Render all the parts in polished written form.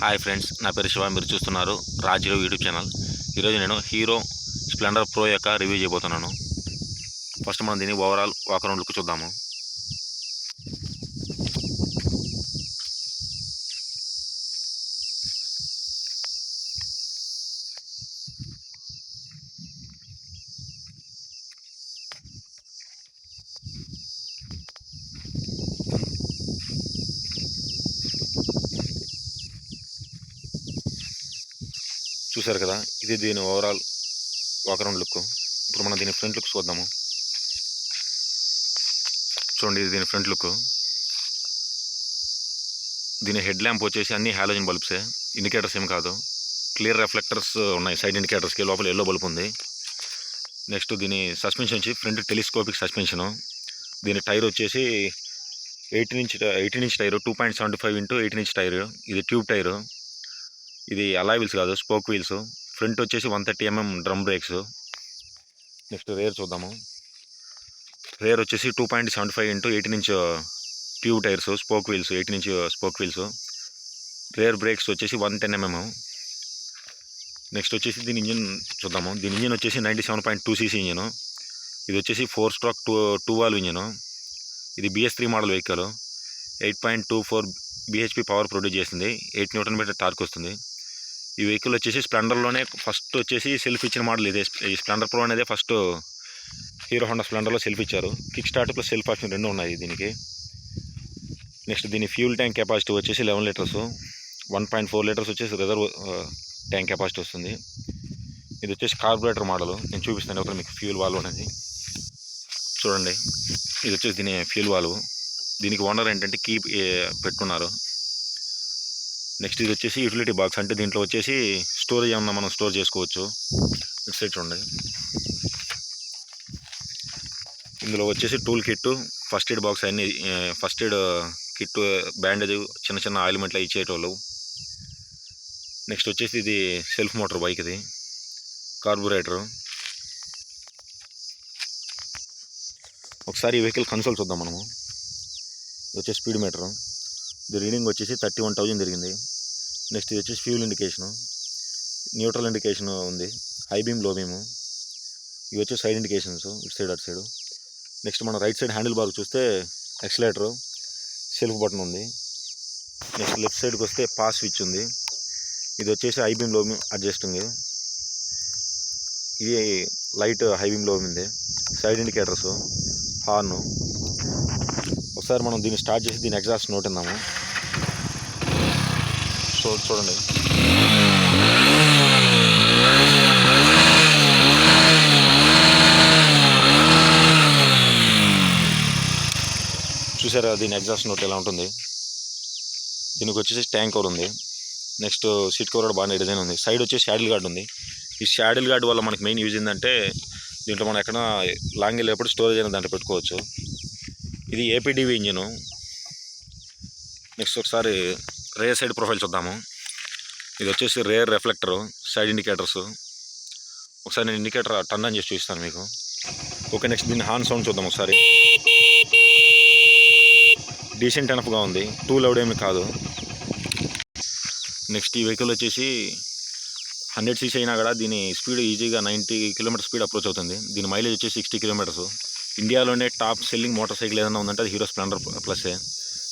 Hi friends, నా పేరు శివ. మీరు చూస్తున్నారు రాజీవ్ యూట్యూబ్ ఛానల్. ఈరోజు నేను హీరో స్ప్లెండర్ ప్రో యొక్క రివ్యూ చేయబోతున్నాను. ఫస్ట్ మనం దీన్ని ఓవరాల్ వాకరౌండ్ లుక్ చూద్దాము. చూసారు కదా, ఇది దీని ఓవరాల్ వాకరౌండ్ లుక్. ఇప్పుడు మనం దీని ఫ్రంట్ లుక్ చూద్దాము. చూడండి, ఇది దీని ఫ్రంట్ లుక్. దీని హెడ్ ల్యాంప్ వచ్చేసి అన్ని హాలోజన్ బల్బ్సే, ఇండికేటర్స్ ఏం కాదు. క్లియర్ రిఫ్లెక్టర్స్ ఉన్నాయి సైడ్ ఇండికేటర్స్కి, లోపల ఎల్లో బల్బ్ ఉంది. నెక్స్ట్ దీని సస్పెన్షన్ వచ్చి ఫ్రంట్ టెలిస్కోపిక్ సస్పెన్షను. దీని టైర్ వచ్చేసి 18 inch tyre, 2.75 into 18 inch tyre. ఇది ట్యూబ్ టైరు. ఇది అలాయ్ వీల్స్ కాదు, స్పోక్ వీల్స్. ఫ్రంట్ వచ్చేసి 130 mm drum breaks. Next rare చూద్దాము. రేర్ వచ్చేసి 2.75 into 18 inch tube tyres, spoke wheels, 18 inch spoke wheels. Rear brakes వచ్చేసి 110 mm. Next వచ్చేసి దీని engine చూద్దాము. దీని ఇంజిన్ వచ్చేసి 97.2 cc ఇంజిన్. ఇది వచ్చేసి 4 స్ట్రోక్ 2 వాల్వ్ ఇంజిన్. ఇది BS3 model vehicle. 8.24 bhp power produce చేస్తుంది. 8 Nm టార్క్ వస్తుంది. ఈ వెహికల్ వచ్చేసి స్ప్లెండర్లోనే ఫస్ట్ వచ్చేసి సెల్ఫ్ ఇచ్చిన మోడల్ ఇదే. ఈ స్ప్లెండర్ ప్రో అనేది ఫస్ట్ హీరో హోండా స్ప్లెండర్లో సెల్ఫ్ ఇచ్చారు. Kick start plus self option రెండు ఉన్నాయి దీనికి. నెక్స్ట్ దీని ఫ్యూల్ ట్యాంక్ కెపాసిటీ వచ్చేసి 11 లీటర్స్. 1.4 లీటర్స్ వచ్చేసి రిజర్వ్ ట్యాంక్ కెపాసిటీ వస్తుంది. ఇది వచ్చేసి కార్బొరేటర్ మోడల్. నేను చూపిస్తాను అవతల మీకు ఫ్యూల్ వాల్వ్ అనేది. చూడండి, ఇది వచ్చేసి దీని ఫ్యూల్ వాల్వ్. దీనికి ఓనర్ ఏంటంటే కీ పెట్టుకున్నారు. నెక్స్ట్ ఇది వచ్చేసి యూటిలిటీ బాక్స్, అంటే దీంట్లో వచ్చేసి స్టోరేజ్ ఏమన్నా మనం స్టోర్ చేసుకోవచ్చు. ఇటు సైడ్ చూడండి, ఇందులో వచ్చేసి tool kit, first aid box, అన్నీ ఫస్ట్ ఎయిడ్ కిట్, బ్యాండేజ్, చిన్న చిన్న ఆయిల్మెంట్లు ఇచ్చేటోళ్ళు. నెక్స్ట్ వచ్చేసి ఇది సెల్ఫ్ మోటార్ బైక్, ఇది కార్బొరేటరు. ఒకసారి ఈ వెహికల్ కన్సోల్ చూద్దాం మనము. ఇది వచ్చేసి స్పీడ్ మీటరు. ఇది రీడింగ్ వచ్చేసి 31,000 తిరిగింది. నెక్స్ట్ ఇది వచ్చేసి ఫ్యూల్ ఇండికేషను, న్యూట్రల్ ఇండికేషన్ ఉంది, హై బీమ్, లో బీము. ఇవి వచ్చేసి సైడ్ ఇండికేషన్స్, ఇటు సైడ్ అటు సైడు. నెక్స్ట్ మనం రైట్ సైడ్ హ్యాండిల్ బార్ చూస్తే ఎక్సలేటరు, సెల్ఫ్ బటన్ ఉంది. నెక్స్ట్ లెఫ్ట్ సైడ్కి వస్తే పాస్ స్విచ్ ఉంది. ఇది వచ్చేసి high beam, low beam adjusting. ఇది light high beam, low beam ఉంది. Side indicators, horn. ఒకసారి మనం దీన్ని స్టార్ట్ చేసి దీని ఎగ్జాస్ట్ నోట్ విన్నాము. చూడండి, చూసారా దీని ఎగ్జాస్ట్ నోట్ ఎలా ఉంటుంది. దీనికి వచ్చేసి ట్యాంక్ కవర్ ఉంది. నెక్స్ట్ సీట్ కవర్ కూడా బాగానే డిజైన్ ఉంది. సైడ్ వచ్చేసి షాడిల్ గార్డ్ ఉంది. ఈ షాడిల్ గార్డ్ వల్ల మనకి మెయిన్ యూజ్ ఏంటంటే దీంట్లో మనం ఎక్కడ లాంగ్ వెళ్ళేటప్పుడు స్టోరేజ్ అనేది దాంట్లో పెట్టుకోవచ్చు. ఇది APDV ఇంజిను. నెక్స్ట్ ఒకసారి రేర్ సైడ్ ప్రొఫైల్ చూద్దాము. ఇది వచ్చేసి రేర్ రిఫ్లెక్టరు, సైడ్ ఇండికేటర్స్. ఒకసారి నేను ఇండికేటర్ టర్న్ ఆన్ చేసి చూపిస్తాను మీకు. ఓకే, నెక్స్ట్ దీన్ని హార్న్ సౌండ్ చూద్దాం ఒకసారి. డీసెంట్ ఎనఫ్గా ఉంది, టూ లౌడ్ ఏమి కాదు. నెక్స్ట్ ఈ వెహికల్ వచ్చేసి 100 cc అయినా కూడా దీని స్పీడ్ ఈజీగా 90 km స్పీడ్ అప్రోచ్ అవుతుంది. దీని మైలేజ్ వచ్చేసి 60 km. ఇండియాలోనే టాప్ సెల్లింగ్ మోటార్ సైకిల్ ఏదైనా ఉందంటే అది హీరో స్ప్లెండర్ ప్లస్సే.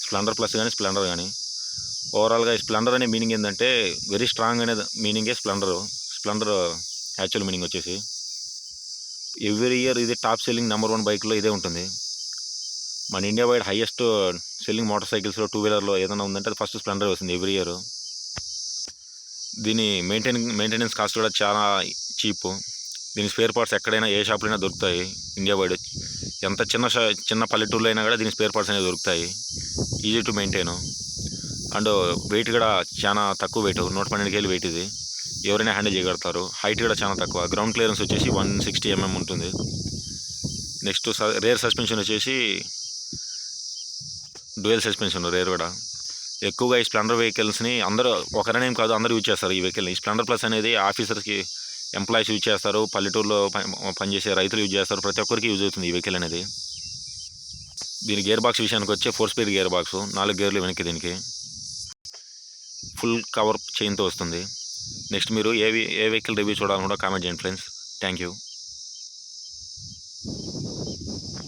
స్ప్లెండర్ ప్లస్ కానీ స్ప్లెండర్ కానీ. ఓవరాల్గా ఈ స్ప్లెండర్ అనే మీనింగ్ ఏంటంటే వెరీ స్ట్రాంగ్ అనేది మీనింగే స్ప్లెండర్ యాక్చువల్ మీనింగ్ వచ్చేసి ఎవ్రీ ఇయర్ ఇది టాప్ సెల్లింగ్ నెంబర్ 1 బైక్లో ఇదే ఉంటుంది. మన India wide highest selling motor సైకిల్స్లో 2 వీలర్లో ఏదైనా ఉందంటే అది ఫస్ట్ స్ప్లెండర్ వస్తుంది ఎవ్రీ ఇయర్. దీని మెయింటెనెన్స్ కాస్ట్ కూడా చాలా చీప్. దీని స్పేర్ పార్ట్స్ ఎక్కడైనా ఏ షాప్లో అయినా దొరుకుతాయి ఇండియా వైడ్. ఎంత చిన్న పల్లెటూరులో అయినా కూడా దీని స్పేర్ పార్ట్స్ అనేవి దొరుకుతాయి. Easy to maintain. And weight కూడా చాలా తక్కువ వెయిట్, 112 kg వెయిట్. ఇది ఎవరైనా హ్యాండిల్ చేయగలుగుతారు. హైట్ కూడా చాలా తక్కువ. గ్రౌండ్ క్లియరెన్స్ వచ్చేసి 160 mm ఉంటుంది. నెక్స్ట్ రేర్ సస్పెన్షన్ వచ్చేసి డ్యూయల్ సస్పెన్షన్ రేర్ కూడా. ఎక్కువగా ఈ స్ప్లెండర్ వెహికల్స్ని అందరూ ఒకరనేం కాదు అందరూ యూజ్ చేస్తారు ఈ వెహికల్ని. ఈ స్ప్లెండర్ ప్లస్ అనేది ఆఫీసర్స్కి, ఎంప్లాయీస్ యూజ్ చేస్తారు, పల్లెటూరులో పనిచేసే రైతులు యూజ్ చేస్తారు, ప్రతి ఒక్కరికి యూజ్ అవుతుంది ఈ వెహికల్ అనేది. దీని గేర్ బాక్స్ విషయానికి వచ్చే 4 స్పీడ్ గేర్ బాక్స్, 4 గేర్లు వెనక్కి. దీనికి ఫుల్ కవర్ చైన్తో వస్తుంది. నెక్స్ట్ మీరు ఏ వెహికల్ రివ్యూ చూడాలని కూడా కామెంట్ చేయండి ఫ్రెండ్స్. Thank you.